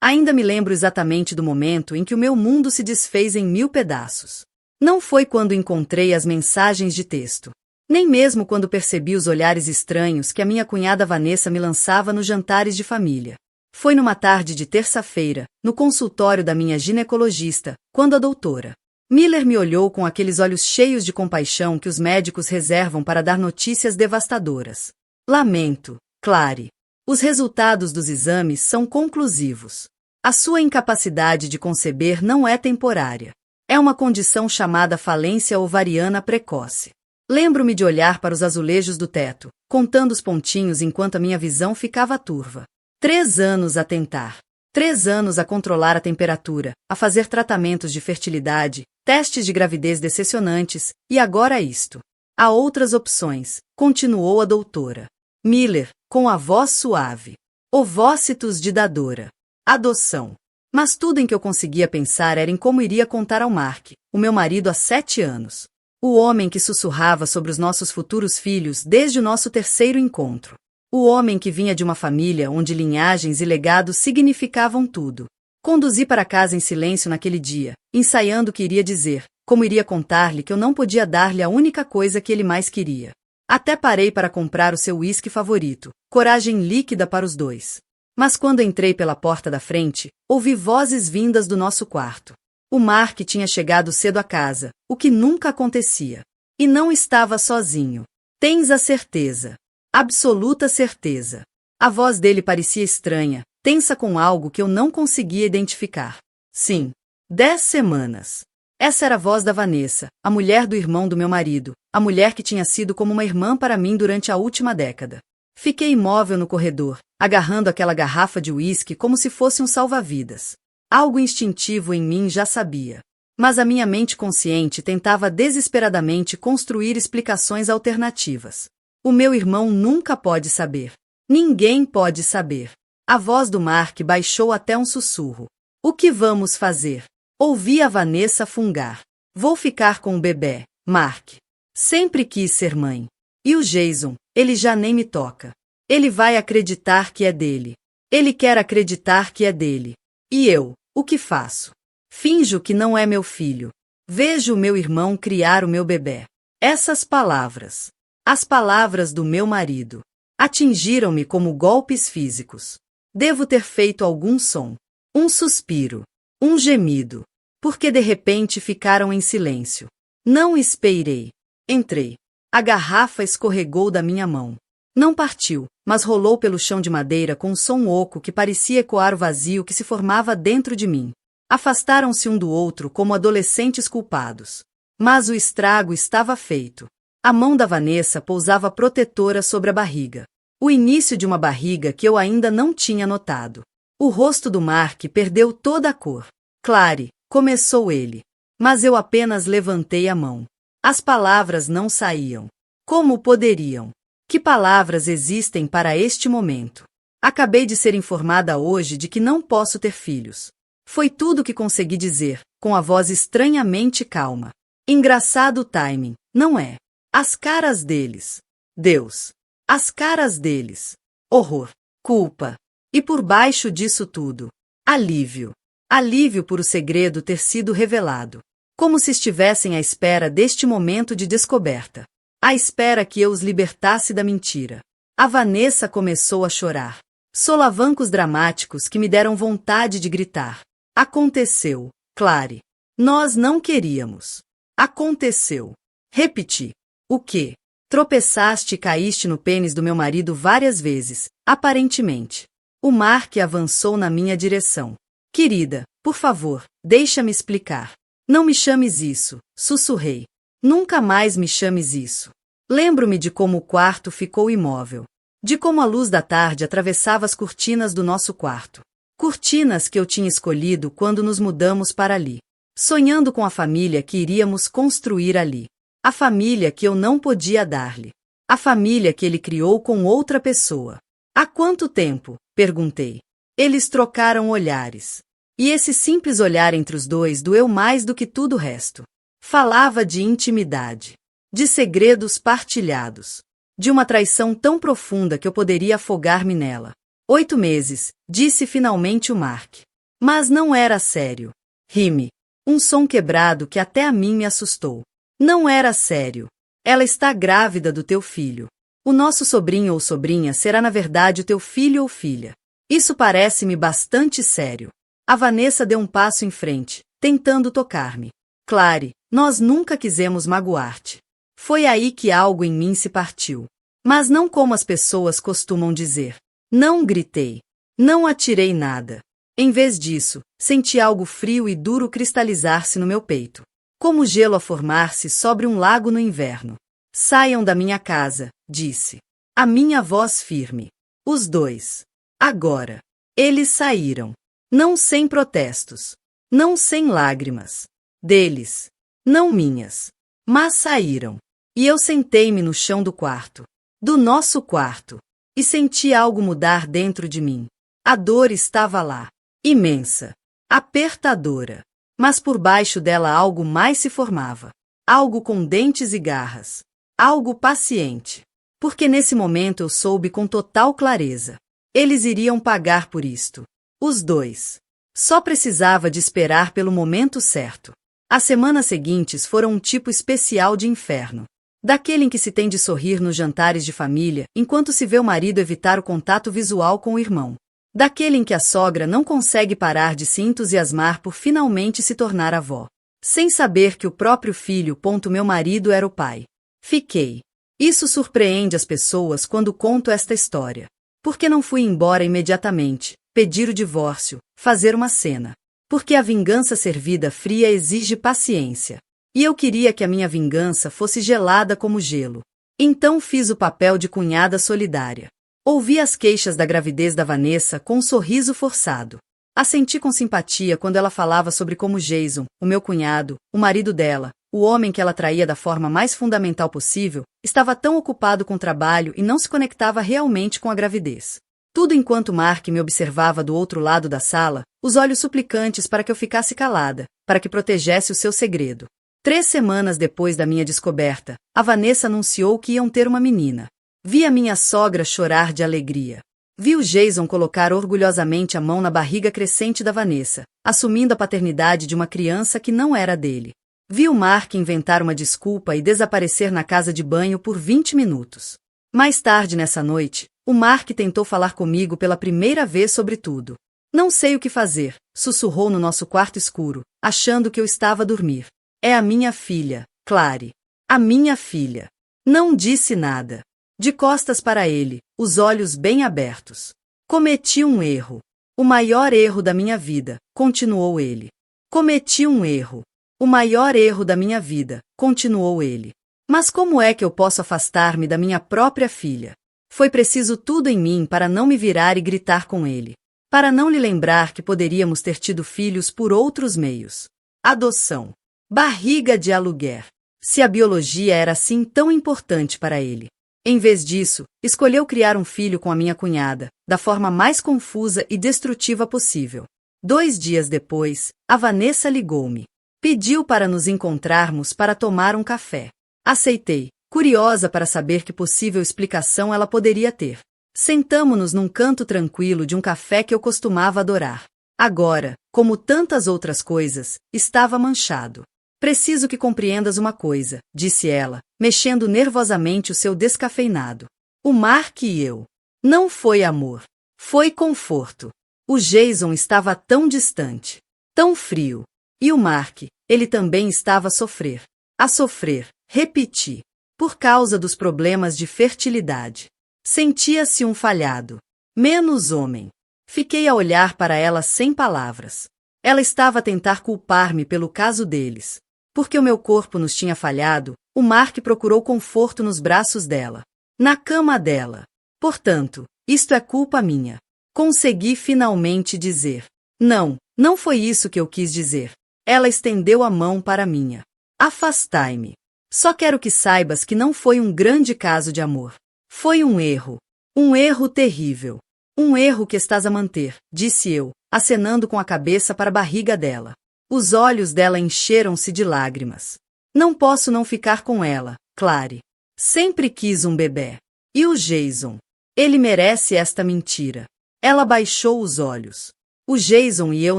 Ainda me lembro exatamente do momento em que o meu mundo se desfez em 1000 pedaços. Não foi quando encontrei as mensagens de texto. Nem mesmo quando percebi os olhares estranhos que a minha cunhada Vanessa me lançava nos jantares de família. Foi numa tarde de terça-feira, no consultório da minha ginecologista, quando a doutora Miller me olhou com aqueles olhos cheios de compaixão que os médicos reservam para dar notícias devastadoras. Lamento, Clary. Os resultados dos exames são conclusivos. A sua incapacidade de conceber não é temporária. É uma condição chamada falência ovariana precoce. Lembro-me de olhar para os azulejos do teto, contando os pontinhos enquanto a minha visão ficava turva. 3 anos a tentar. 3 anos a controlar a temperatura, a fazer tratamentos de fertilidade, testes de gravidez decepcionantes, e agora isto. Há outras opções, continuou a doutora Miller, com a voz suave. Ovócitos de dadora. Adoção. Mas tudo em que eu conseguia pensar era em como iria contar ao Mark, o meu marido há 7 anos. O homem que sussurrava sobre os nossos futuros filhos desde o nosso 3º encontro. O homem que vinha de uma família onde linhagens e legados significavam tudo. Conduzi para casa em silêncio naquele dia, ensaiando o que iria dizer, como iria contar-lhe que eu não podia dar-lhe a única coisa que ele mais queria. Até parei para comprar o seu uísque favorito, coragem líquida para os dois. Mas quando entrei pela porta da frente, ouvi vozes vindas do nosso quarto. O Mark tinha chegado cedo à casa, o que nunca acontecia. E não estava sozinho. Tens a certeza. Absoluta certeza. A voz dele parecia estranha, tensa com algo que eu não conseguia identificar. Sim. 10 semanas. Essa era a voz da Vanessa, a mulher do irmão do meu marido, a mulher que tinha sido como uma irmã para mim durante a última década. Fiquei imóvel no corredor, agarrando aquela garrafa de uísque como se fosse um salva-vidas. Algo instintivo em mim já sabia. Mas a minha mente consciente tentava desesperadamente construir explicações alternativas. O meu irmão nunca pode saber. Ninguém pode saber. A voz do Mark baixou até um sussurro. O que vamos fazer? Ouvi a Vanessa fungar. Vou ficar com o bebê, Mark. Sempre quis ser mãe. E o Jason, ele já nem me toca. Ele vai acreditar que é dele. Ele quer acreditar que é dele. E eu, o que faço? Finjo que não é meu filho. Vejo o meu irmão criar o meu bebê. Essas palavras. As palavras do meu marido. Atingiram-me como golpes físicos. Devo ter feito algum som. Um suspiro. Um gemido. Porque de repente ficaram em silêncio. Não esperei. Entrei. A garrafa escorregou da minha mão. Não partiu, mas rolou pelo chão de madeira com um som oco que parecia ecoar o vazio que se formava dentro de mim. Afastaram-se um do outro como adolescentes culpados. Mas o estrago estava feito. A mão da Vanessa pousava protetora sobre a barriga. O início de uma barriga que eu ainda não tinha notado. O rosto do Mark perdeu toda a cor. Clary, começou ele. Mas eu apenas levantei a mão. As palavras não saíam. Como poderiam? Que palavras existem para este momento? Acabei de ser informada hoje de que não posso ter filhos. Foi tudo o que consegui dizer, com a voz estranhamente calma. Engraçado o timing, não é? As caras deles. Deus. As caras deles. Horror. Culpa. E por baixo disso tudo, alívio. Alívio por o segredo ter sido revelado. Como se estivessem à espera deste momento de descoberta. À espera que eu os libertasse da mentira. A Vanessa começou a chorar. Solavancos dramáticos que me deram vontade de gritar. Aconteceu, Clary. Nós não queríamos. Aconteceu. Repeti. O quê? Tropeçaste e caíste no pênis do meu marido várias vezes, aparentemente. O Mark avançou na minha direção. Querida, por favor, deixa-me explicar. Não me chames isso, sussurrei. Nunca mais me chames isso. Lembro-me de como o quarto ficou imóvel. De como a luz da tarde atravessava as cortinas do nosso quarto. Cortinas que eu tinha escolhido quando nos mudamos para ali. Sonhando com a família que iríamos construir ali. A família que eu não podia dar-lhe. A família que ele criou com outra pessoa. Há quanto tempo? Perguntei. Eles trocaram olhares. E esse simples olhar entre os dois doeu mais do que tudo o resto. Falava de intimidade. De segredos partilhados. De uma traição tão profunda que eu poderia afogar-me nela. 8 meses, disse finalmente o Mark. Mas não era sério. Rime. Um som quebrado que até a mim me assustou. Não era sério. Ela está grávida do teu filho. O nosso sobrinho ou sobrinha será na verdade o teu filho ou filha. Isso parece-me bastante sério. A Vanessa deu um passo em frente, tentando tocar-me. Clary, nós nunca quisemos magoar-te. Foi aí que algo em mim se partiu. Mas não como as pessoas costumam dizer. Não gritei. Não atirei nada. Em vez disso, senti algo frio e duro cristalizar-se no meu peito. Como gelo a formar-se sobre um lago no inverno. Saiam da minha casa, disse. A minha voz firme. Os dois. Agora. Eles saíram. Não sem protestos. Não sem lágrimas. Deles. Não minhas. Mas saíram. E eu sentei-me no chão do quarto. Do nosso quarto. E senti algo mudar dentro de mim. A dor estava lá. Imensa. Apertadora. Mas por baixo dela algo mais se formava. Algo com dentes e garras. Algo paciente. Porque nesse momento eu soube com total clareza. Eles iriam pagar por isto. Os dois. Só precisava de esperar pelo momento certo. As semanas seguintes foram um tipo especial de inferno. Daquele em que se tem de sorrir nos jantares de família, enquanto se vê o marido evitar o contato visual com o irmão. Daquele em que a sogra não consegue parar de se entusiasmar por finalmente se tornar avó. Sem saber que o próprio filho, meu marido, era o pai. Fiquei. Isso surpreende as pessoas quando conto esta história. Porque não fui embora imediatamente, pedir o divórcio, fazer uma cena. Porque a vingança servida fria exige paciência. E eu queria que a minha vingança fosse gelada como gelo. Então fiz o papel de cunhada solidária. Ouvi as queixas da gravidez da Vanessa com um sorriso forçado. Assenti com simpatia quando ela falava sobre como Jason, o meu cunhado, o marido dela, o homem que ela traía da forma mais fundamental possível, estava tão ocupado com o trabalho e não se conectava realmente com a gravidez. Tudo enquanto Mark me observava do outro lado da sala, os olhos suplicantes para que eu ficasse calada, para que protegesse o seu segredo. 3 semanas depois da minha descoberta, a Vanessa anunciou que iam ter uma menina. Vi a minha sogra chorar de alegria. Vi o Jason colocar orgulhosamente a mão na barriga crescente da Vanessa, assumindo a paternidade de uma criança que não era dele. Vi o Mark inventar uma desculpa e desaparecer na casa de banho por 20 minutos. Mais tarde nessa noite, o Mark tentou falar comigo pela primeira vez sobre tudo. Não sei o que fazer, sussurrou no nosso quarto escuro, achando que eu estava a dormir. É a minha filha, Clary. A minha filha. Não disse nada. De costas para ele, os olhos bem abertos. Cometi um erro. O maior erro da minha vida, continuou ele. Cometi um erro. O maior erro da minha vida, continuou ele. Mas como é que eu posso afastar-me da minha própria filha? Foi preciso tudo em mim para não me virar e gritar com ele. Para não lhe lembrar que poderíamos ter tido filhos por outros meios. Adoção. Barriga de aluguer. Se a biologia era assim tão importante para ele. Em vez disso, escolheu criar um filho com a minha cunhada, da forma mais confusa e destrutiva possível. 2 dias depois, a Vanessa ligou-me. Pediu para nos encontrarmos para tomar um café. Aceitei, curiosa para saber que possível explicação ela poderia ter. Sentamo-nos num canto tranquilo de um café que eu costumava adorar. Agora, como tantas outras coisas, estava manchado. Preciso que compreendas uma coisa, disse ela, mexendo nervosamente o seu descafeinado. O Mark e eu. Não foi amor. Foi conforto. O Jason estava tão distante. Tão frio. E o Mark, ele também estava a sofrer. A sofrer, repeti. Por causa dos problemas de fertilidade. Sentia-se um falhado. Menos homem. Fiquei a olhar para ela sem palavras. Ela estava a tentar culpar-me pelo caso deles. Porque o meu corpo nos tinha falhado, o Mark procurou conforto nos braços dela. Na cama dela. Portanto, isto é culpa minha. Consegui finalmente dizer. Não, não foi isso que eu quis dizer. Ela estendeu a mão para a minha. Afastai-me. Só quero que saibas que não foi um grande caso de amor. Foi um erro. Um erro terrível. Um erro que estás a manter, disse eu, acenando com a cabeça para a barriga dela. Os olhos dela encheram-se de lágrimas. Não posso não ficar com ela, Clary. Sempre quis um bebê. E o Jason? Ele merece esta mentira. Ela baixou os olhos. O Jason e eu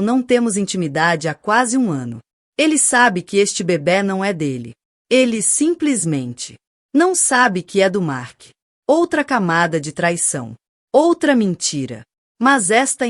não temos intimidade há quase um ano. Ele sabe que este bebê não é dele. Ele simplesmente não sabe que é do Mark. Outra camada de traição. Outra mentira. Mas esta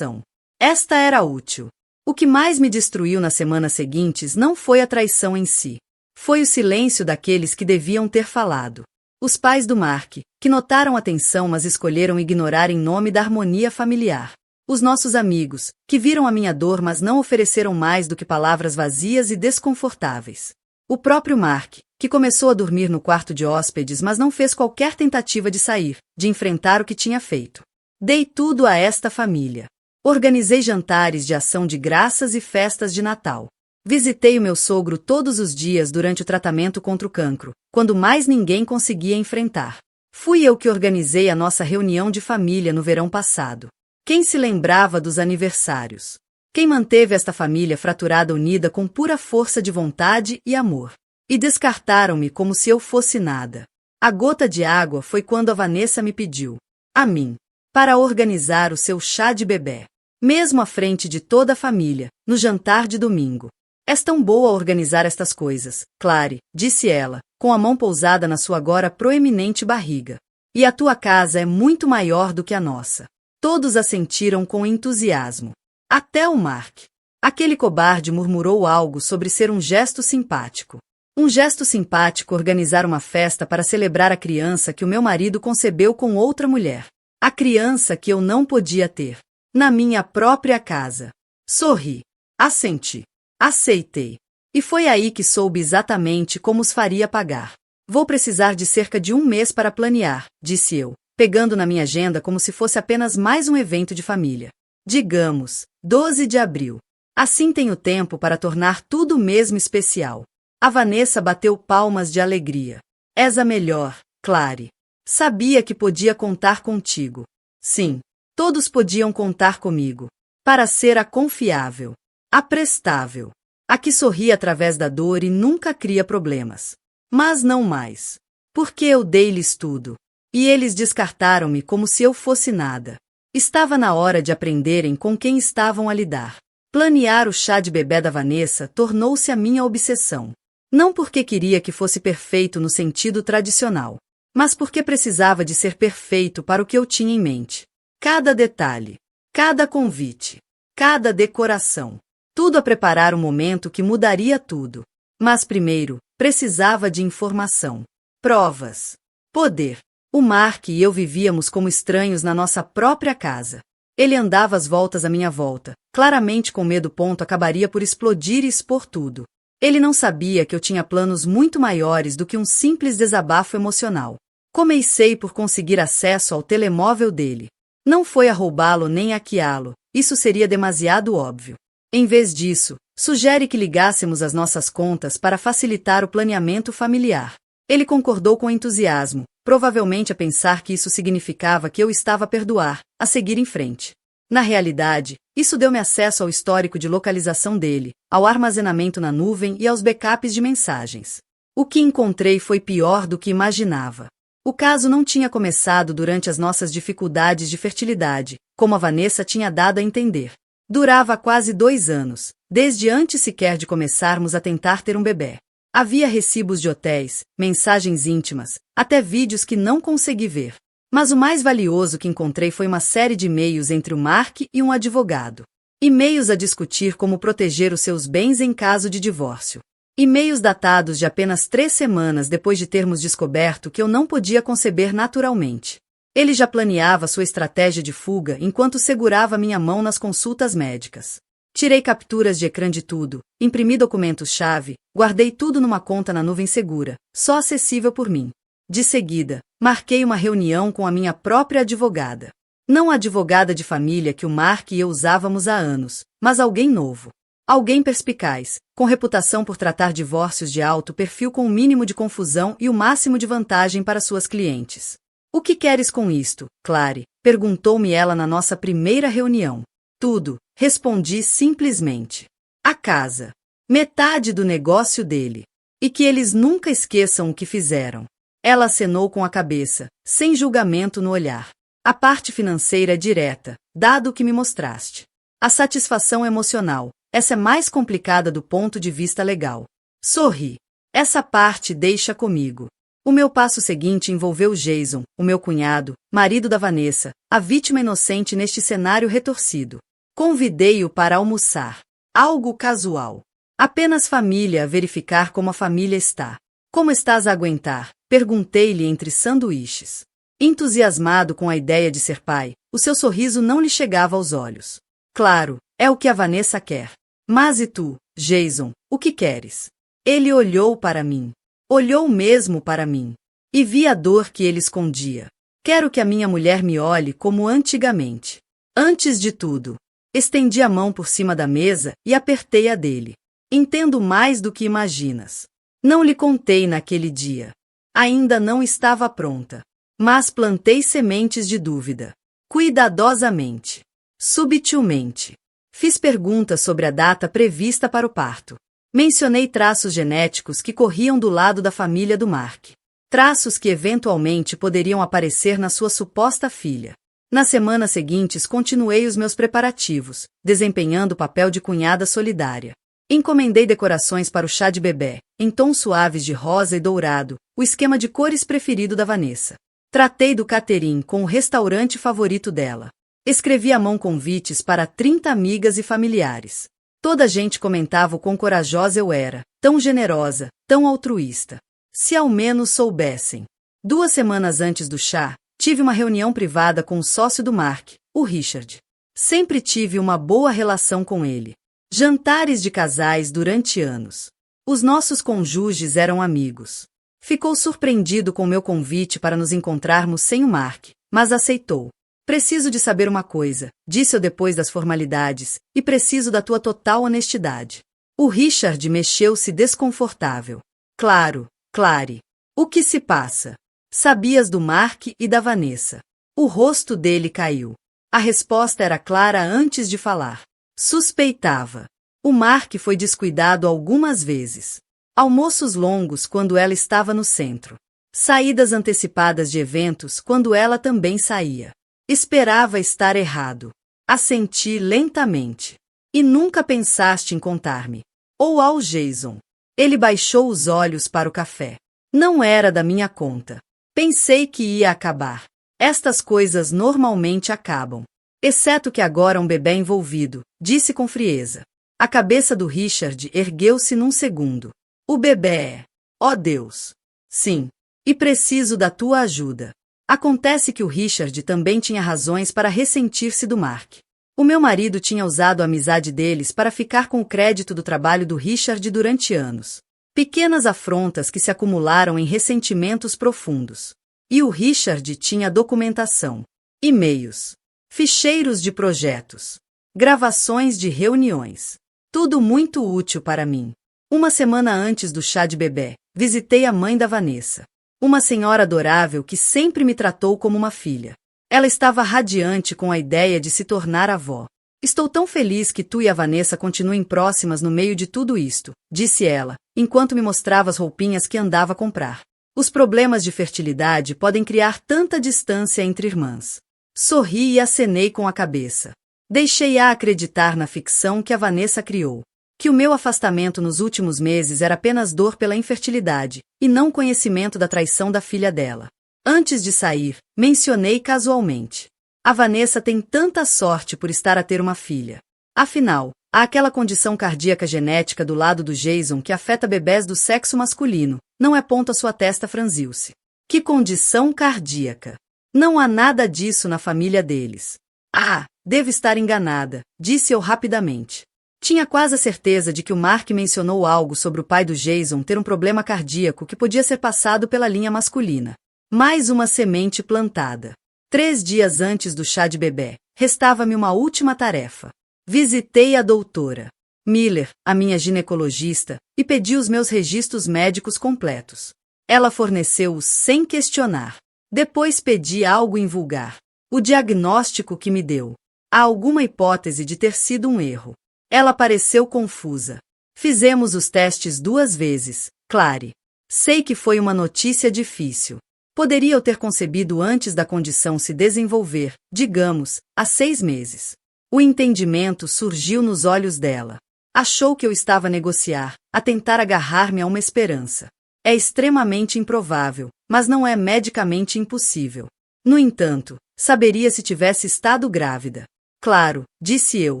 esta era útil. O que mais me destruiu nas semanas seguintes não foi a traição em si. Foi o silêncio daqueles que deviam ter falado. Os pais do Mark, que notaram a tensão mas escolheram ignorar em nome da harmonia familiar. Os nossos amigos, que viram a minha dor mas não ofereceram mais do que palavras vazias e desconfortáveis. O próprio Mark, que começou a dormir no quarto de hóspedes mas não fez qualquer tentativa de sair, de enfrentar o que tinha feito. Dei tudo a esta família. Organizei jantares de ação de graças e festas de Natal. Visitei o meu sogro todos os dias durante o tratamento contra o cancro, quando mais ninguém conseguia enfrentar. Fui eu que organizei a nossa reunião de família no verão passado. Quem se lembrava dos aniversários? Quem manteve esta família fraturada unida com pura força de vontade e amor? E descartaram-me como se eu fosse nada. A gota de água foi quando a Vanessa me pediu, a mim, para organizar o seu chá de bebê. Mesmo à frente de toda a família, no jantar de domingo. És tão boa a organizar estas coisas, Clary, disse ela, com a mão pousada na sua agora proeminente barriga. E a tua casa é muito maior do que a nossa. Todos assentiram com entusiasmo. Até o Mark. Aquele cobarde murmurou algo sobre ser um gesto simpático. Um gesto simpático organizar uma festa para celebrar a criança que o meu marido concebeu com outra mulher. A criança que eu não podia ter. Na minha própria casa. Sorri. Assenti. Aceitei. E foi aí que soube exatamente como os faria pagar. Vou precisar de cerca de um mês para planear, disse eu, pegando na minha agenda como se fosse apenas mais um evento de família. Digamos, 12 de abril. Assim tenho tempo para tornar tudo mesmo especial. A Vanessa bateu palmas de alegria. És a melhor, Clary. Sabia que podia contar contigo. Sim. Todos podiam contar comigo, para ser a confiável, a prestável, a que sorri através da dor e nunca cria problemas. Mas não mais, porque eu dei-lhes tudo, e eles descartaram-me como se eu fosse nada. Estava na hora de aprenderem com quem estavam a lidar. Planear o chá de bebê da Vanessa tornou-se a minha obsessão. Não porque queria que fosse perfeito no sentido tradicional, mas porque precisava de ser perfeito para o que eu tinha em mente. Cada detalhe, cada convite, cada decoração, tudo a preparar o momento que mudaria tudo. Mas primeiro, precisava de informação, provas, poder. O Mark e eu vivíamos como estranhos na nossa própria casa. Ele andava às voltas à minha volta, claramente com medo. Acabaria por explodir e expor tudo. Ele não sabia que eu tinha planos muito maiores do que um simples desabafo emocional. Comecei por conseguir acesso ao telemóvel dele. Não foi a roubá-lo nem a hackeá-lo, isso seria demasiado óbvio. Em vez disso, sugere que ligássemos as nossas contas para facilitar o planeamento familiar. Ele concordou com entusiasmo, provavelmente a pensar que isso significava que eu estava a perdoar, a seguir em frente. Na realidade, isso deu-me acesso ao histórico de localização dele, ao armazenamento na nuvem e aos backups de mensagens. O que encontrei foi pior do que imaginava. O caso não tinha começado durante as nossas dificuldades de fertilidade, como a Vanessa tinha dado a entender. Durava quase 2 anos, desde antes sequer de começarmos a tentar ter um bebê. Havia recibos de hotéis, mensagens íntimas, até vídeos que não consegui ver. Mas o mais valioso que encontrei foi uma série de e-mails entre o Mark e um advogado. E-mails a discutir como proteger os seus bens em caso de divórcio. E-mails datados de apenas 3 semanas depois de termos descoberto que eu não podia conceber naturalmente. Ele já planeava sua estratégia de fuga enquanto segurava minha mão nas consultas médicas. Tirei capturas de ecrã de tudo, imprimi documentos-chave, guardei tudo numa conta na nuvem segura, só acessível por mim. De seguida, marquei uma reunião com a minha própria advogada. Não a advogada de família que o Mark e eu usávamos há anos, mas alguém novo. Alguém perspicaz, com reputação por tratar divórcios de alto perfil com o mínimo de confusão e o máximo de vantagem para suas clientes. O que queres com isto, Clary? Perguntou-me ela na nossa primeira reunião. Tudo, respondi simplesmente. A casa. Metade do negócio dele. E que eles nunca esqueçam o que fizeram. Ela acenou com a cabeça, sem julgamento no olhar. A parte financeira é direta, dado o que me mostraste. A satisfação emocional. Essa é mais complicada do ponto de vista legal. Sorri. Essa parte deixa comigo. O meu passo seguinte envolveu Jason, o meu cunhado, marido da Vanessa, a vítima inocente neste cenário retorcido. Convidei-o para almoçar. Algo casual. Apenas família a verificar como a família está. Como estás a aguentar? Perguntei-lhe entre sanduíches. Entusiasmado com a ideia de ser pai, o seu sorriso não lhe chegava aos olhos. Claro, é o que a Vanessa quer. Mas e tu, Jason, o que queres? Ele olhou para mim. Olhou mesmo para mim. E vi a dor que ele escondia. Quero que a minha mulher me olhe como antigamente. Antes de tudo, estendi a mão por cima da mesa e apertei a dele. Entendo mais do que imaginas. Não lhe contei naquele dia. Ainda não estava pronta. Mas plantei sementes de dúvida. Cuidadosamente. Subtilmente. Fiz perguntas sobre a data prevista para o parto. Mencionei traços genéticos que corriam do lado da família do Mark. Traços que eventualmente poderiam aparecer na sua suposta filha. Nas semanas seguintes continuei os meus preparativos, desempenhando o papel de cunhada solidária. Encomendei decorações para o chá de bebê, em tons suaves de rosa e dourado, o esquema de cores preferido da Vanessa. Tratei do catering com o restaurante favorito dela. Escrevi à mão convites para 30 amigas e familiares. Toda a gente comentava o quão corajosa eu era, tão generosa, tão altruísta. Se ao menos soubessem. 2 semanas antes do chá, tive uma reunião privada com o sócio do Mark, o Richard. Sempre tive uma boa relação com ele. Jantares de casais durante anos. Os nossos cônjuges eram amigos. Ficou surpreendido com meu convite para nos encontrarmos sem o Mark, mas aceitou. Preciso de saber uma coisa, disse eu depois das formalidades, e preciso da tua total honestidade. O Richard mexeu-se desconfortável. Claro, Clary. O que se passa? Sabias do Mark e da Vanessa. O rosto dele caiu. A resposta era clara antes de falar. Suspeitava. O Mark foi descuidado algumas vezes. Almoços longos quando ela estava no centro. Saídas antecipadas de eventos quando ela também saía. Esperava estar errado. Assenti lentamente. E nunca pensaste em contar-me. Ou ao Jason. Ele baixou os olhos para o café. Não era da minha conta. Pensei que ia acabar. Estas coisas normalmente acabam. Exceto que agora um bebê envolvido, disse com frieza. A cabeça do Richard ergueu-se num segundo. O bebê é. Oh Deus! Sim. E preciso da tua ajuda. Acontece que o Richard também tinha razões para ressentir-se do Mark. O meu marido tinha usado a amizade deles para ficar com o crédito do trabalho do Richard durante anos. Pequenas afrontas que se acumularam em ressentimentos profundos. E o Richard tinha documentação, e-mails, ficheiros de projetos, gravações de reuniões. Tudo muito útil para mim. 1 semana antes do chá de bebê, visitei a mãe da Vanessa. Uma senhora adorável que sempre me tratou como uma filha. Ela estava radiante com a ideia de se tornar avó. Estou tão feliz que tu e a Vanessa continuem próximas no meio de tudo isto, disse ela, enquanto me mostrava as roupinhas que andava a comprar. Os problemas de fertilidade podem criar tanta distância entre irmãs. Sorri e acenei com a cabeça. Deixei-a acreditar na ficção que a Vanessa criou. Que o meu afastamento nos últimos meses era apenas dor pela infertilidade, e não conhecimento da traição da filha dela. Antes de sair, mencionei casualmente. A Vanessa tem tanta sorte por estar a ter uma filha. Afinal, há aquela condição cardíaca genética do lado do Jason que afeta bebés do sexo masculino, não é? A sua testa franziu-se. Que condição cardíaca? Não há nada disso na família deles. Ah, devo estar enganada, disse eu rapidamente. Tinha quase a certeza de que o Mark mencionou algo sobre o pai do Jason ter um problema cardíaco que podia ser passado pela linha masculina. Mais uma semente plantada. 3 dias antes do chá de bebê, restava-me uma última tarefa. Visitei a doutora Miller, a minha ginecologista, e pedi os meus registros médicos completos. Ela forneceu-os sem questionar. Depois pedi algo invulgar. O diagnóstico que me deu. Há alguma hipótese de ter sido um erro. Ela pareceu confusa. Fizemos os testes 2 vezes, Clary. Sei que foi uma notícia difícil. Poderia eu ter concebido antes da condição se desenvolver, digamos, há 6 meses. O entendimento surgiu nos olhos dela. Achou que eu estava a negociar, a tentar agarrar-me a uma esperança. É extremamente improvável, mas não é medicamente impossível. No entanto, saberia se tivesse estado grávida. Claro, disse eu,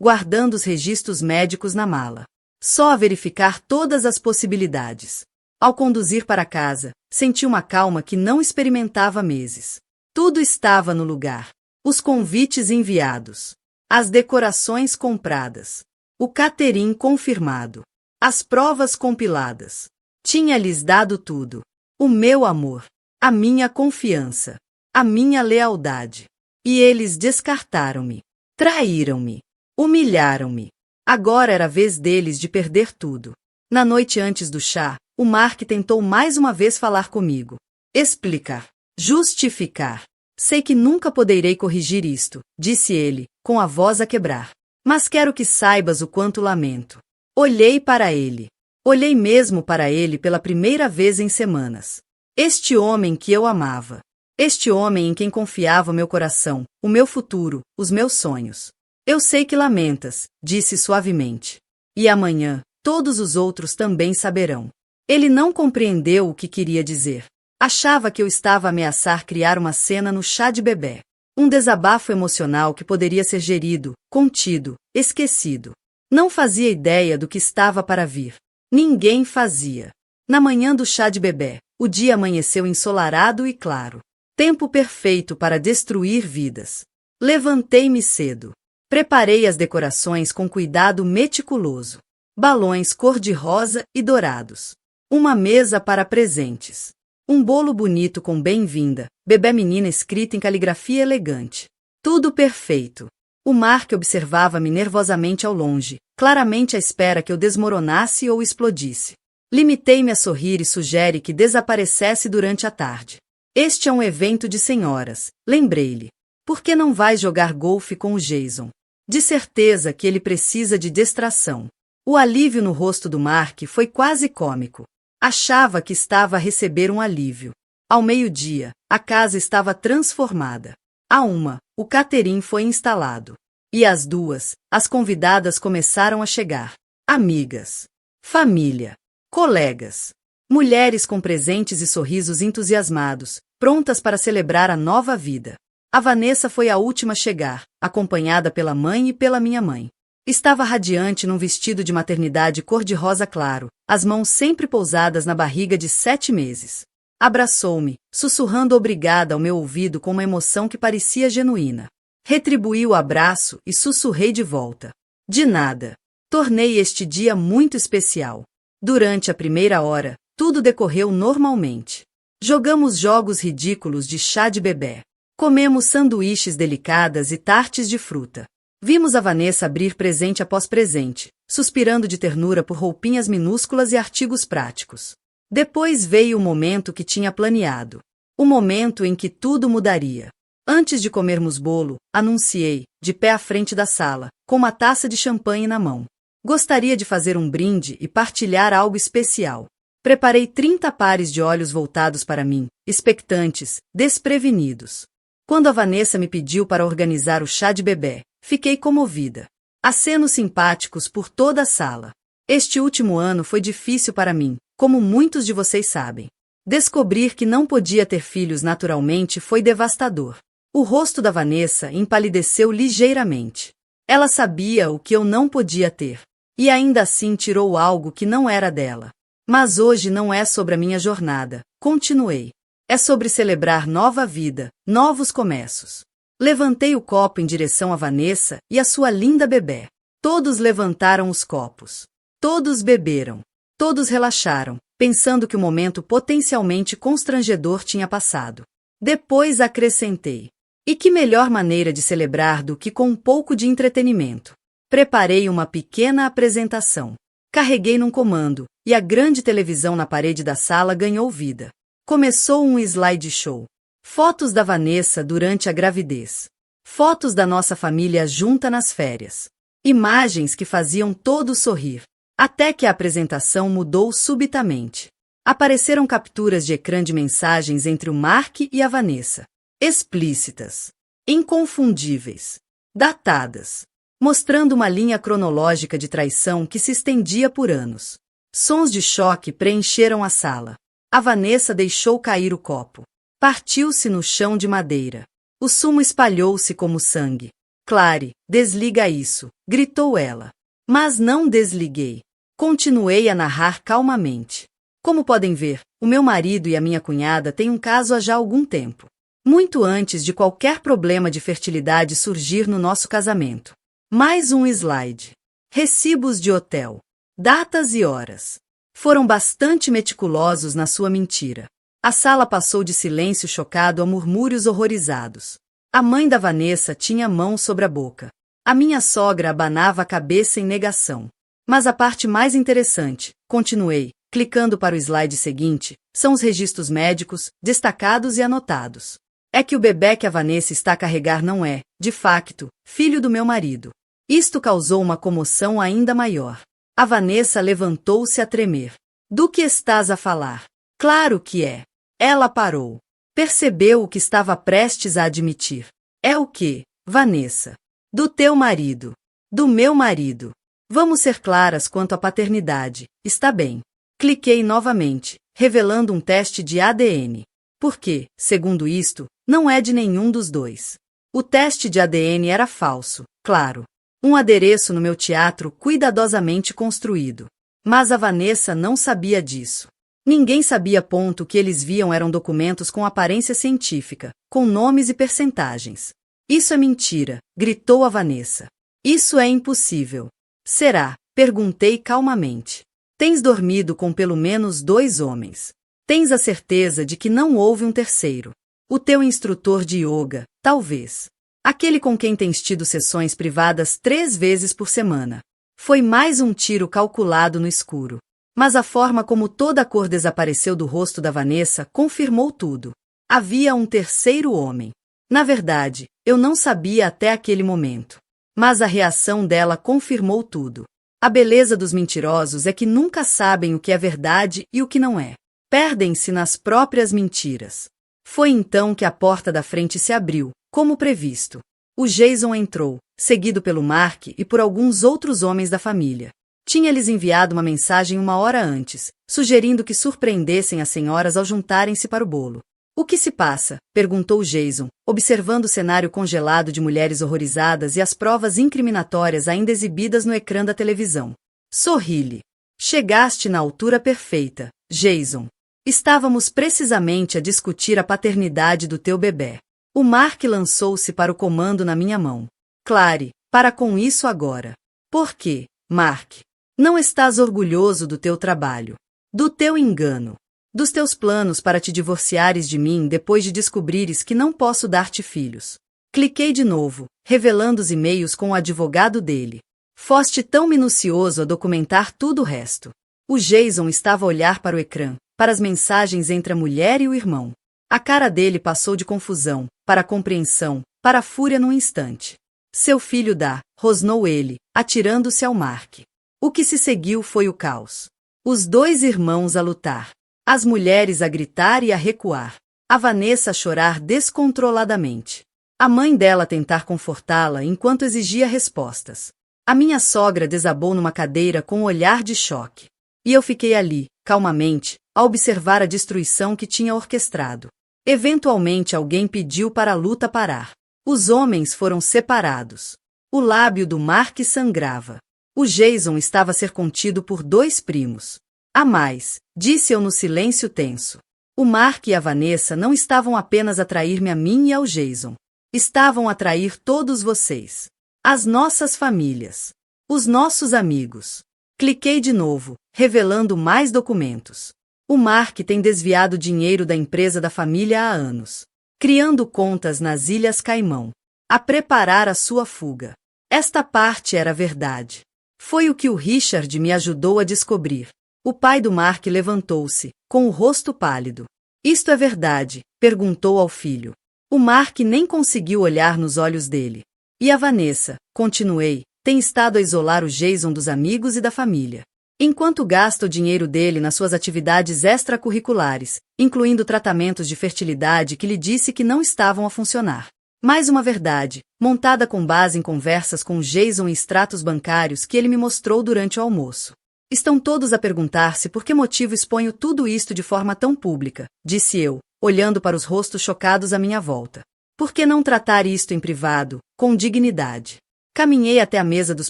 guardando os registros médicos na mala. Só a verificar todas as possibilidades. Ao conduzir para casa, senti uma calma que não experimentava há meses. Tudo estava no lugar. Os convites enviados. As decorações compradas. O catering confirmado. As provas compiladas. Tinha-lhes dado tudo. O meu amor. A minha confiança. A minha lealdade. E eles descartaram-me. Traíram-me. Humilharam-me. Agora era a vez deles de perder tudo. Na noite antes do chá, o Mark tentou mais uma vez falar comigo. Explicar. Justificar. Sei que nunca poderei corrigir isto, disse ele, com a voz a quebrar. Mas quero que saibas o quanto lamento. Olhei para ele. Olhei mesmo para ele pela primeira vez em semanas. Este homem que eu amava. Este homem em quem confiava o meu coração, o meu futuro, os meus sonhos. Eu sei que lamentas, disse suavemente. E amanhã, todos os outros também saberão. Ele não compreendeu o que queria dizer. Achava que eu estava a ameaçar criar uma cena no chá de bebê. Um desabafo emocional que poderia ser gerido, contido, esquecido. Não fazia ideia do que estava para vir. Ninguém fazia. Na manhã do chá de bebê, o dia amanheceu ensolarado e claro. Tempo perfeito para destruir vidas. Levantei-me cedo. Preparei as decorações com cuidado meticuloso. Balões cor-de-rosa e dourados. Uma mesa para presentes. Um bolo bonito com bem-vinda, bebê menina escrita em caligrafia elegante. Tudo perfeito. O Mark observava-me nervosamente ao longe, claramente à espera que eu desmoronasse ou explodisse. Limitei-me a sorrir e sugere que desaparecesse durante a tarde. Este é um evento de senhoras, lembrei-lhe. Por que não vais jogar golfe com o Jason? De certeza que ele precisa de distração. O alívio no rosto do Mark foi quase cômico. Achava que estava a receber um alívio. Ao meio-dia, a casa estava transformada. À 1, o catering foi instalado. E às 2, as convidadas começaram a chegar. Amigas, família, colegas, mulheres com presentes e sorrisos entusiasmados, prontas para celebrar a nova vida. A Vanessa foi a última a chegar, acompanhada pela mãe e pela minha mãe. Estava radiante num vestido de maternidade cor-de-rosa claro, as mãos sempre pousadas na barriga de 7 meses. Abraçou-me, sussurrando obrigada ao meu ouvido com uma emoção que parecia genuína. Retribuí o abraço e sussurrei de volta. De nada. Tornei este dia muito especial. Durante a primeira hora, tudo decorreu normalmente. Jogamos jogos ridículos de chá de bebê. Comemos sanduíches delicadas e tartes de fruta. Vimos a Vanessa abrir presente após presente, suspirando de ternura por roupinhas minúsculas e artigos práticos. Depois veio o momento que tinha planeado. O momento em que tudo mudaria. Antes de comermos bolo, anunciei, de pé à frente da sala, com uma taça de champanhe na mão. Gostaria de fazer um brinde e partilhar algo especial. Preparei 30 pares de olhos voltados para mim, expectantes, desprevenidos. Quando a Vanessa me pediu para organizar o chá de bebê, fiquei comovida. Acenos simpáticos por toda a sala. Este último ano foi difícil para mim, como muitos de vocês sabem. Descobrir que não podia ter filhos naturalmente foi devastador. O rosto da Vanessa empalideceu ligeiramente. Ela sabia o que eu não podia ter. E ainda assim tirou algo que não era dela. Mas hoje não é sobre a minha jornada, continuei. É sobre celebrar nova vida, novos começos. Levantei o copo em direção a Vanessa e a sua linda bebê. Todos levantaram os copos. Todos beberam. Todos relaxaram, pensando que o momento potencialmente constrangedor tinha passado. Depois acrescentei. E que melhor maneira de celebrar do que com um pouco de entretenimento? Preparei uma pequena apresentação. Carreguei num comando, e a grande televisão na parede da sala ganhou vida. Começou um slideshow. Fotos da Vanessa durante a gravidez. Fotos da nossa família junta nas férias. Imagens que faziam todos sorrir. Até que a apresentação mudou subitamente. Apareceram capturas de ecrã de mensagens entre o Mark e a Vanessa. Explícitas. Inconfundíveis. Datadas. mostrando uma linha cronológica de traição que se estendia por anos. Sons de choque preencheram a sala. A Vanessa deixou cair o copo. Partiu-se no chão de madeira. O sumo espalhou-se como sangue. Clary, desliga isso, gritou ela. Mas não desliguei. Continuei a narrar calmamente. Como podem ver, o meu marido e a minha cunhada têm um caso há já algum tempo. Muito antes de qualquer problema de fertilidade surgir no nosso casamento. Mais um slide. Recibos de hotel. Datas e horas. Foram bastante meticulosos na sua mentira. A sala passou de silêncio chocado a murmúrios horrorizados. A mãe da Vanessa tinha a mão sobre a boca. A minha sogra abanava a cabeça em negação. Mas a parte mais interessante, continuei, clicando para o slide seguinte, são os registros médicos, destacados e anotados. É que o bebê que a Vanessa está a carregar não é, de facto, filho do meu marido. Isto causou uma comoção ainda maior. A Vanessa levantou-se a tremer. Do que estás a falar? Claro que é. Ela parou. Percebeu o que estava prestes a admitir. É o quê, Vanessa? Do teu marido. Do meu marido. Vamos ser claras quanto à paternidade, está bem. Cliquei novamente, revelando um teste de ADN. Porque, segundo isto, não é de nenhum dos dois. O teste de ADN era falso, claro. Um adereço no meu teatro cuidadosamente construído. Mas a Vanessa não sabia disso. Ninguém sabia. O que eles viam eram documentos com aparência científica, com nomes e percentagens. Isso é mentira, gritou a Vanessa. Isso é impossível. Será? Perguntei calmamente. Tens dormido com pelo menos 2 homens. Tens a certeza de que não houve um terceiro. O teu instrutor de yoga, talvez. Aquele com quem tens tido sessões privadas 3 vezes por semana. Foi mais um tiro calculado no escuro. Mas a forma como toda a cor desapareceu do rosto da Vanessa confirmou tudo. Havia um terceiro homem. Na verdade, eu não sabia até aquele momento. Mas a reação dela confirmou tudo. A beleza dos mentirosos é que nunca sabem o que é verdade e o que não é. Perdem-se nas próprias mentiras. Foi então que a porta da frente se abriu, como previsto. O Jason entrou, seguido pelo Mark e por alguns outros homens da família. Tinha-lhes enviado uma mensagem 1 hora antes, sugerindo que surpreendessem as senhoras ao juntarem-se para o bolo. O que se passa? Perguntou Jason, observando o cenário congelado de mulheres horrorizadas e as provas incriminatórias ainda exibidas no ecrã da televisão. Sorri-lhe. Chegaste na altura perfeita, Jason. Estávamos precisamente a discutir a paternidade do teu bebê. O Mark lançou-se para o comando na minha mão. Clary, para com isso agora. Por quê, Mark? Não estás orgulhoso do teu trabalho, do teu engano, dos teus planos para te divorciares de mim depois de descobrires que não posso dar-te filhos. Cliquei de novo, revelando os e-mails com o advogado dele. Foste tão minucioso a documentar tudo o resto. O Jason estava a olhar para o ecrã, para as mensagens entre a mulher e o irmão. A cara dele passou de confusão, para a compreensão, para a fúria num instante. Seu filho rosnou ele, atirando-se ao Mark. O que se seguiu foi o caos. Os 2 irmãos a lutar. As mulheres a gritar e a recuar. A Vanessa a chorar descontroladamente. A mãe dela a tentar confortá-la enquanto exigia respostas. A minha sogra desabou numa cadeira com um olhar de choque. E eu fiquei ali, calmamente, a observar a destruição que tinha orquestrado. Eventualmente alguém pediu para a luta parar. Os homens foram separados. O lábio do Mark sangrava. O Jason estava a ser contido por 2 primos. A mais, disse eu no silêncio tenso. O Mark e a Vanessa não estavam apenas a trair-me a mim e ao Jason. Estavam a trair todos vocês. As nossas famílias. Os nossos amigos. Cliquei de novo, revelando mais documentos. O Mark tem desviado dinheiro da empresa da família há anos. Criando contas nas Ilhas Caimão. A preparar a sua fuga. Esta parte era verdade. Foi o que o Richard me ajudou a descobrir. O pai do Mark levantou-se, com o rosto pálido. Isto é verdade? Perguntou ao filho. O Mark nem conseguiu olhar nos olhos dele. E a Vanessa, continuei, tem estado a isolar o Jason dos amigos e da família. Enquanto gasta o dinheiro dele nas suas atividades extracurriculares, incluindo tratamentos de fertilidade que lhe disse que não estavam a funcionar. Mais uma verdade, montada com base em conversas com Jason e extratos bancários que ele me mostrou durante o almoço. Estão todos a perguntar-se por que motivo exponho tudo isto de forma tão pública, disse eu, olhando para os rostos chocados à minha volta. Por que não tratar isto em privado, com dignidade? Caminhei até a mesa dos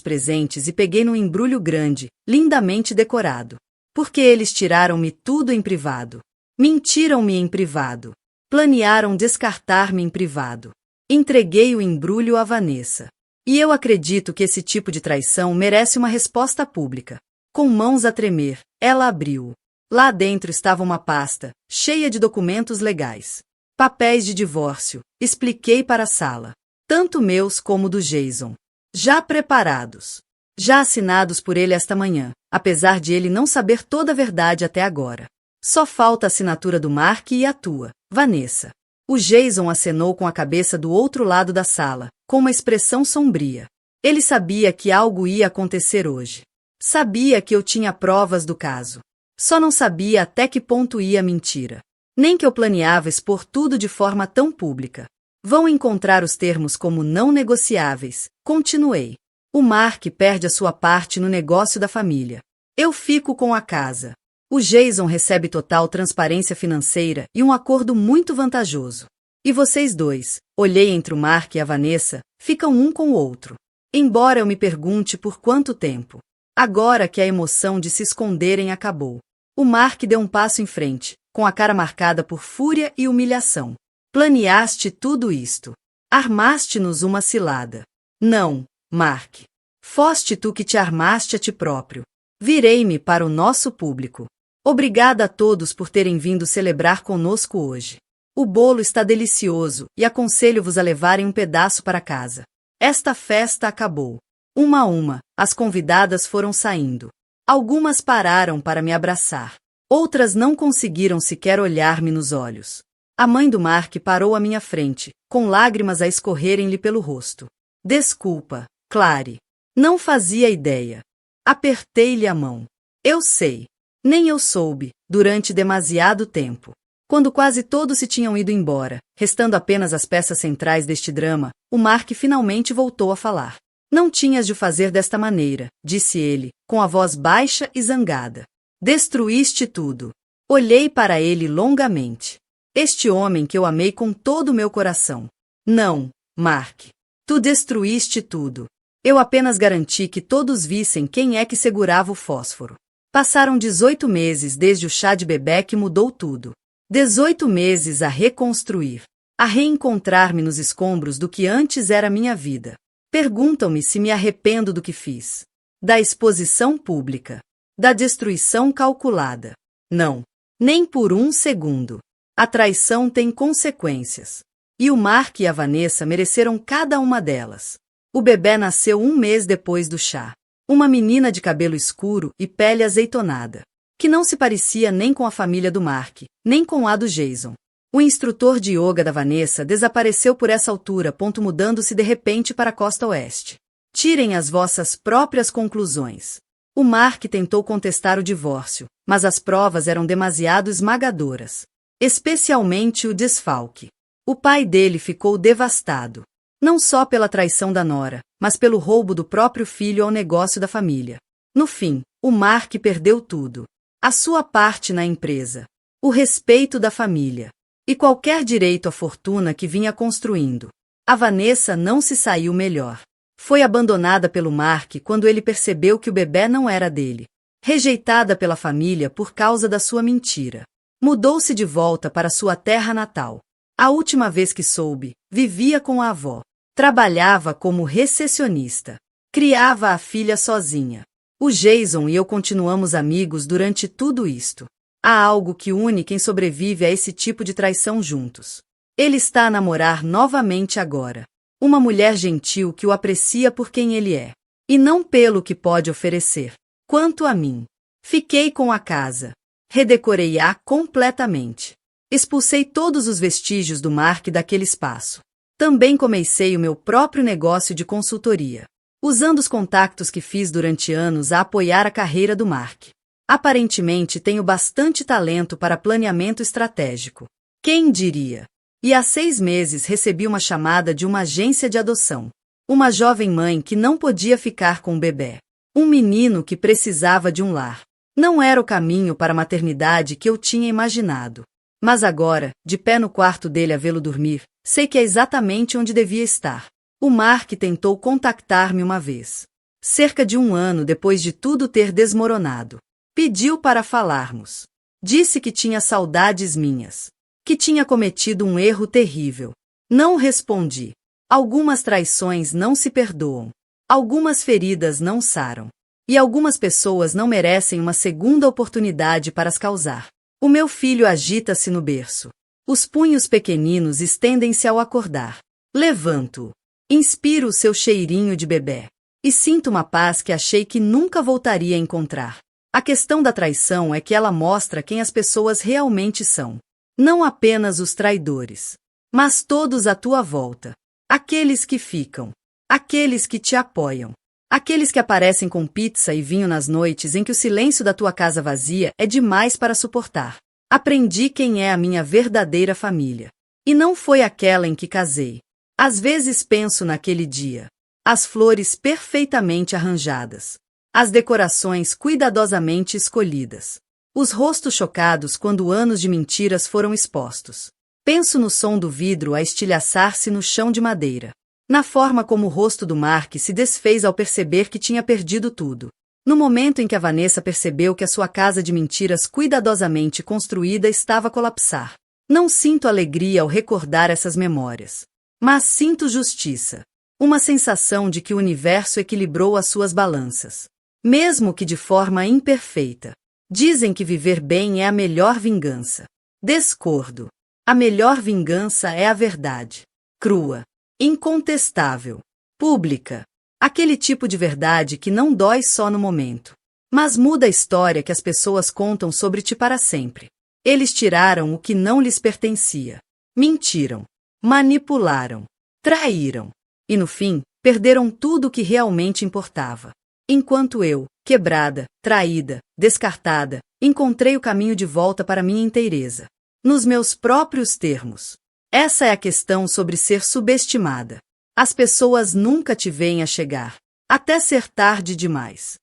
presentes e peguei num embrulho grande, lindamente decorado. Porque eles tiraram-me tudo em privado. Mentiram-me em privado. Planearam descartar-me em privado. Entreguei o embrulho a Vanessa. E eu acredito que esse tipo de traição merece uma resposta pública. Com mãos a tremer, ela abriu. Lá dentro estava uma pasta, cheia de documentos legais. Papéis de divórcio, expliquei para a sala. Tanto meus como do Jason. Já preparados. Já assinados por ele esta manhã, apesar de ele não saber toda a verdade até agora. Só falta a assinatura do Mark e a tua, Vanessa. O Jason acenou com a cabeça do outro lado da sala, com uma expressão sombria. Ele sabia que algo ia acontecer hoje. Sabia que eu tinha provas do caso. Só não sabia até que ponto ia a mentira. Nem que eu planeava expor tudo de forma tão pública. Vão encontrar os termos como não negociáveis, continuei. O Mark perde a sua parte no negócio da família. Eu fico com a casa. O Jason recebe total transparência financeira e um acordo muito vantajoso. E vocês dois, olhei entre o Mark e a Vanessa, ficam um com o outro. Embora eu me pergunte por quanto tempo. Agora que a emoção de se esconderem acabou. O Mark deu um passo em frente, com a cara marcada por fúria e humilhação. Planeaste tudo isto. Armaste-nos uma cilada. Não, Mark. Foste tu que te armaste a ti próprio. Virei-me para o nosso público. Obrigada a todos por terem vindo celebrar conosco hoje. O bolo está delicioso e aconselho-vos a levarem um pedaço para casa. Esta festa acabou. Uma a uma, as convidadas foram saindo. Algumas pararam para me abraçar. Outras não conseguiram sequer olhar-me nos olhos. A mãe do Mark parou à minha frente, com lágrimas a escorrerem-lhe pelo rosto. Desculpa, Clary. Não fazia ideia. Apertei-lhe a mão. Eu sei. Nem eu soube, durante demasiado tempo. Quando quase todos se tinham ido embora, restando apenas as peças centrais deste drama, o Mark finalmente voltou a falar. Não tinhas de fazer desta maneira, disse ele, com a voz baixa e zangada. Destruíste tudo. Olhei para ele longamente. Este homem que eu amei com todo o meu coração. Não, Mark. Tu destruíste tudo. Eu apenas garanti que todos vissem quem é que segurava o fósforo. Passaram 18 meses desde o chá de bebê que mudou tudo. 18 meses a reconstruir. A reencontrar-me nos escombros do que antes era minha vida. Perguntam-me se me arrependo do que fiz. Da exposição pública. Da destruição calculada. Não. Nem por um segundo. A traição tem consequências. E o Mark e a Vanessa mereceram cada uma delas. O bebê nasceu 1 mês depois do chá. Uma menina de cabelo escuro e pele azeitonada, que não se parecia nem com a família do Mark, nem com a do Jason. O instrutor de yoga da Vanessa desapareceu por essa altura, mudando-se de repente para a costa oeste. Tirem as vossas próprias conclusões. O Mark tentou contestar o divórcio, mas as provas eram demasiado esmagadoras. Especialmente o desfalque. O pai dele ficou devastado. Não só pela traição da nora, mas pelo roubo do próprio filho ao negócio da família. No fim, o Mark perdeu tudo. A sua parte na empresa. O respeito da família. E qualquer direito à fortuna que vinha construindo. A Vanessa não se saiu melhor. Foi abandonada pelo Mark quando ele percebeu que o bebê não era dele. Rejeitada pela família por causa da sua mentira. Mudou-se de volta para sua terra natal. A última vez que soube, vivia com a avó. Trabalhava como recepcionista. Criava a filha sozinha. O Jason e eu continuamos amigos durante tudo isto. Há algo que une quem sobrevive a esse tipo de traição juntos. Ele está a namorar novamente agora. Uma mulher gentil que o aprecia por quem ele é. E não pelo que pode oferecer. Quanto a mim, fiquei com a casa. Redecorei-a completamente. Expulsei todos os vestígios do Mark daquele espaço. Também comecei o meu próprio negócio de consultoria, usando os contactos que fiz durante anos a apoiar a carreira do Mark. Aparentemente tenho bastante talento para planeamento estratégico. Quem diria? E há 6 meses recebi uma chamada de uma agência de adoção. Uma jovem mãe que não podia ficar com o bebê. Um menino que precisava de um lar. Não era o caminho para a maternidade que eu tinha imaginado. Mas agora, de pé no quarto dele a vê-lo dormir, sei que é exatamente onde devia estar. O Mark tentou contactar-me uma vez. Cerca de 1 ano depois de tudo ter desmoronado. Pediu para falarmos. Disse que tinha saudades minhas. Que tinha cometido um erro terrível. Não respondi. Algumas traições não se perdoam. Algumas feridas não saram. E algumas pessoas não merecem uma segunda oportunidade para as causar. O meu filho agita-se no berço. Os punhos pequeninos estendem-se ao acordar. Levanto-o. Inspiro o seu cheirinho de bebê. E sinto uma paz que achei que nunca voltaria a encontrar. A questão da traição é que ela mostra quem as pessoas realmente são. Não apenas os traidores, mas todos à tua volta. Aqueles que ficam. Aqueles que te apoiam. Aqueles que aparecem com pizza e vinho nas noites em que o silêncio da tua casa vazia é demais para suportar. Aprendi quem é a minha verdadeira família. E não foi aquela em que casei. Às vezes penso naquele dia. As flores perfeitamente arranjadas. As decorações cuidadosamente escolhidas. Os rostos chocados quando anos de mentiras foram expostos. Penso no som do vidro a estilhaçar-se no chão de madeira. Na forma como o rosto do Mark se desfez ao perceber que tinha perdido tudo. No momento em que a Vanessa percebeu que a sua casa de mentiras cuidadosamente construída estava a colapsar. Não sinto alegria ao recordar essas memórias. Mas sinto justiça. Uma sensação de que o universo equilibrou as suas balanças. Mesmo que de forma imperfeita. Dizem que viver bem é a melhor vingança. Discordo. A melhor vingança é a verdade. Crua. Incontestável. Pública. Aquele tipo de verdade que não dói só no momento. Mas muda a história que as pessoas contam sobre ti para sempre. Eles tiraram o que não lhes pertencia. Mentiram. Manipularam. Traíram. E no fim, perderam tudo o que realmente importava. Enquanto eu, quebrada, traída, descartada, encontrei o caminho de volta para minha inteireza. Nos meus próprios termos. Essa é a questão sobre ser subestimada. As pessoas nunca te veem a chegar. Até ser tarde demais.